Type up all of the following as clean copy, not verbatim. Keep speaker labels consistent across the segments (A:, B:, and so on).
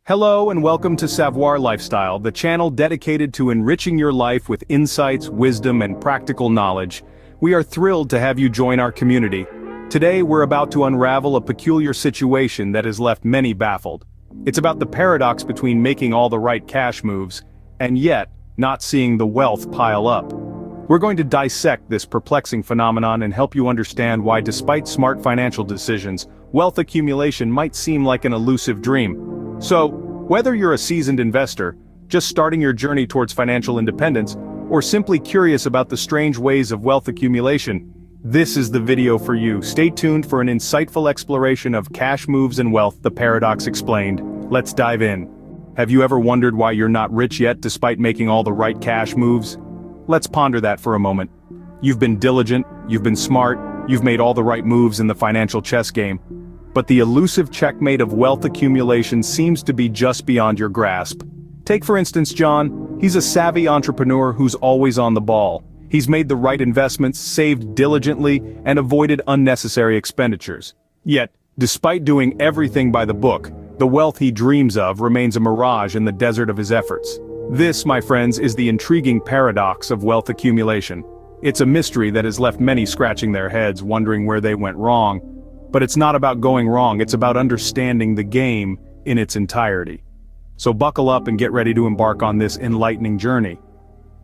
A: Hello and welcome to Savoir Lifestyle, the channel dedicated to enriching your life with insights, wisdom, and practical knowledge. We are thrilled to have you join our community. Today we're about to unravel a peculiar situation that has left many baffled. It's about the paradox between making all the right cash moves, and yet, not seeing the wealth pile up. We're going to dissect this perplexing phenomenon and help you understand why, despite smart financial decisions, wealth accumulation might seem like an elusive dream. So, whether you're a seasoned investor, just starting your journey towards financial independence, or simply curious about the strange ways of wealth accumulation, this is the video for you. Stay tuned for an insightful exploration of cash moves and wealth, the paradox explained. Let's dive in. Have you ever wondered why you're not rich yet despite making all the right cash moves? Let's ponder that for a moment. You've been diligent, you've been smart, you've made all the right moves in the financial chess game. But the elusive checkmate of wealth accumulation seems to be just beyond your grasp. Take for instance John. He's a savvy entrepreneur who's always on the ball. He's made the right investments, saved diligently, and avoided unnecessary expenditures. Yet, despite doing everything by the book, the wealth he dreams of remains a mirage in the desert of his efforts. This, my friends, is the intriguing paradox of wealth accumulation. It's a mystery that has left many scratching their heads, wondering where they went wrong. But it's not about going wrong, it's about understanding the game in its entirety. So buckle up and get ready to embark on this enlightening journey.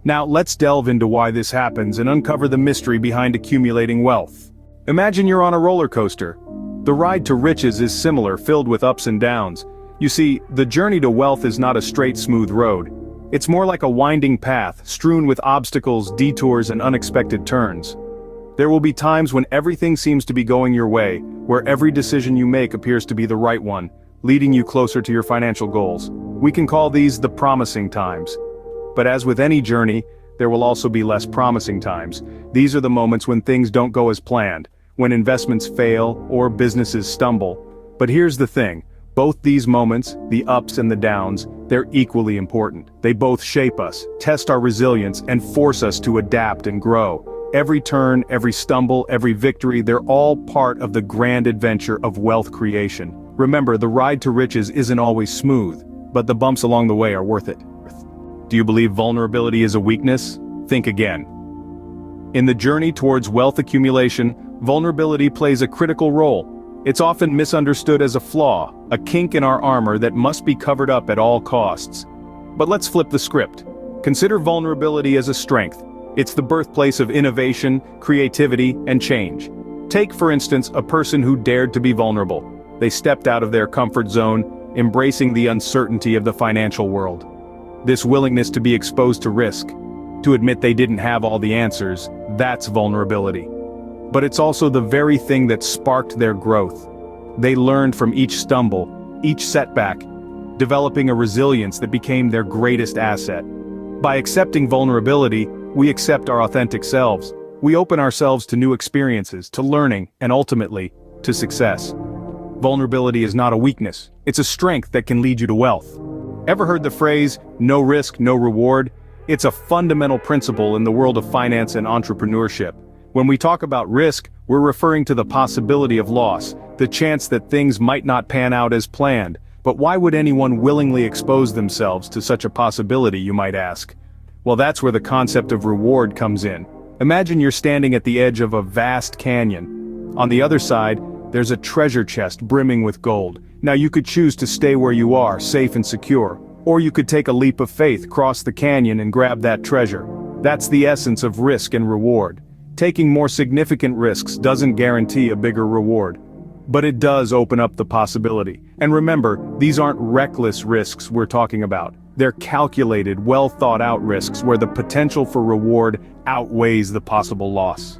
A: Now let's delve into why this happens and uncover the mystery behind accumulating wealth. Imagine you're on a roller coaster. The ride to riches is similar, filled with ups and downs. You see, the journey to wealth is not a straight, smooth road. It's more like a winding path, strewn with obstacles, detours, and unexpected turns. There will be times when everything seems to be going your way, where every decision you make appears to be the right one, leading you closer to your financial goals. We can call these the promising times. But as with any journey, there will also be less promising times. These are the moments when things don't go as planned, when investments fail or businesses stumble. But here's the thing, both these moments, the ups and the downs, they're equally important. They both shape us, test our resilience, and force us to adapt and grow. Every turn, every stumble, every victory, they're all part of the grand adventure of wealth creation. Remember, the ride to riches isn't always smooth, but the bumps along the way are worth it. Do you believe vulnerability is a weakness? Think again. In the journey towards wealth accumulation, vulnerability plays a critical role. It's often misunderstood as a flaw, a kink in our armor that must be covered up at all costs. But let's flip the script. Consider vulnerability as a strength. It's the birthplace of innovation, creativity, and change. Take, for instance, a person who dared to be vulnerable. They stepped out of their comfort zone, embracing the uncertainty of the financial world. This willingness to be exposed to risk, to admit they didn't have all the answers, that's vulnerability. But it's also the very thing that sparked their growth. They learned from each stumble, each setback, developing a resilience that became their greatest asset. By accepting vulnerability, we accept our authentic selves. We open ourselves to new experiences, to learning, and ultimately, to success. Vulnerability is not a weakness, it's a strength that can lead you to wealth. Ever heard the phrase, no risk, no reward? It's a fundamental principle in the world of finance and entrepreneurship. When we talk about risk, we're referring to the possibility of loss, the chance that things might not pan out as planned. But why would anyone willingly expose themselves to such a possibility, you might ask? Well, that's where the concept of reward comes in. Imagine you're standing at the edge of a vast canyon. On the other side, there's a treasure chest brimming with gold. Now you could choose to stay where you are, safe and secure. Or you could take a leap of faith, cross the canyon and grab that treasure. That's the essence of risk and reward. Taking more significant risks doesn't guarantee a bigger reward. But it does open up the possibility. And remember, these aren't reckless risks we're talking about. They're calculated, well-thought-out risks where the potential for reward outweighs the possible loss.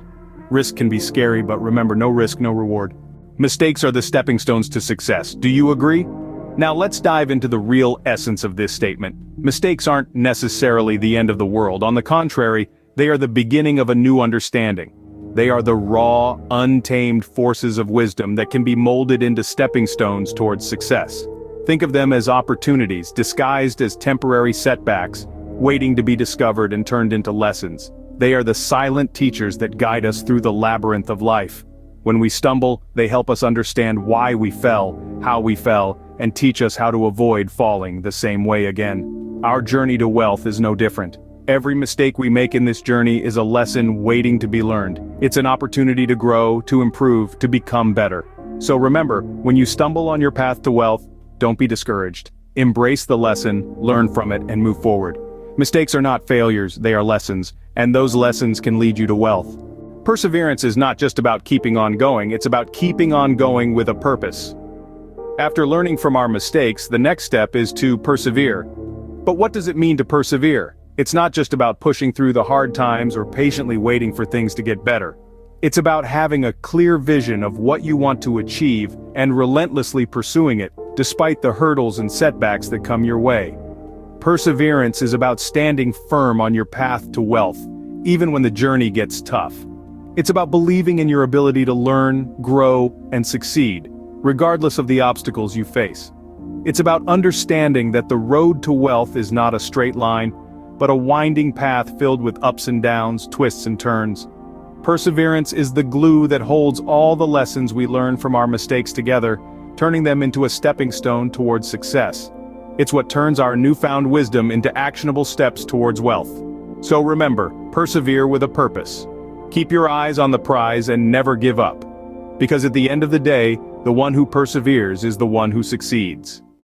A: Risk can be scary, but remember, no risk, no reward. Mistakes are the stepping stones to success. Do you agree? Now let's dive into the real essence of this statement. Mistakes aren't necessarily the end of the world. On the contrary, they are the beginning of a new understanding. They are the raw, untamed forces of wisdom that can be molded into stepping stones towards success. Think of them as opportunities, disguised as temporary setbacks, waiting to be discovered and turned into lessons. They are the silent teachers that guide us through the labyrinth of life. When we stumble, they help us understand why we fell, how we fell, and teach us how to avoid falling the same way again. Our journey to wealth is no different. Every mistake we make in this journey is a lesson waiting to be learned. It's an opportunity to grow, to improve, to become better. So remember, when you stumble on your path to wealth, don't be discouraged. Embrace the lesson, learn from it, and move forward. Mistakes are not failures, they are lessons, and those lessons can lead you to wealth. Perseverance is not just about keeping on going, it's about keeping on going with a purpose. After learning from our mistakes, the next step is to persevere. But what does it mean to persevere? It's not just about pushing through the hard times or patiently waiting for things to get better. It's about having a clear vision of what you want to achieve and relentlessly pursuing it, despite the hurdles and setbacks that come your way. Perseverance is about standing firm on your path to wealth, even when the journey gets tough. It's about believing in your ability to learn, grow, and succeed, regardless of the obstacles you face. It's about understanding that the road to wealth is not a straight line, but a winding path filled with ups and downs, twists and turns. Perseverance is the glue that holds all the lessons we learn from our mistakes together, turning them into a stepping stone towards success. It's what turns our newfound wisdom into actionable steps towards wealth. So remember, persevere with a purpose. Keep your eyes on the prize and never give up. Because at the end of the day, the one who perseveres is the one who succeeds.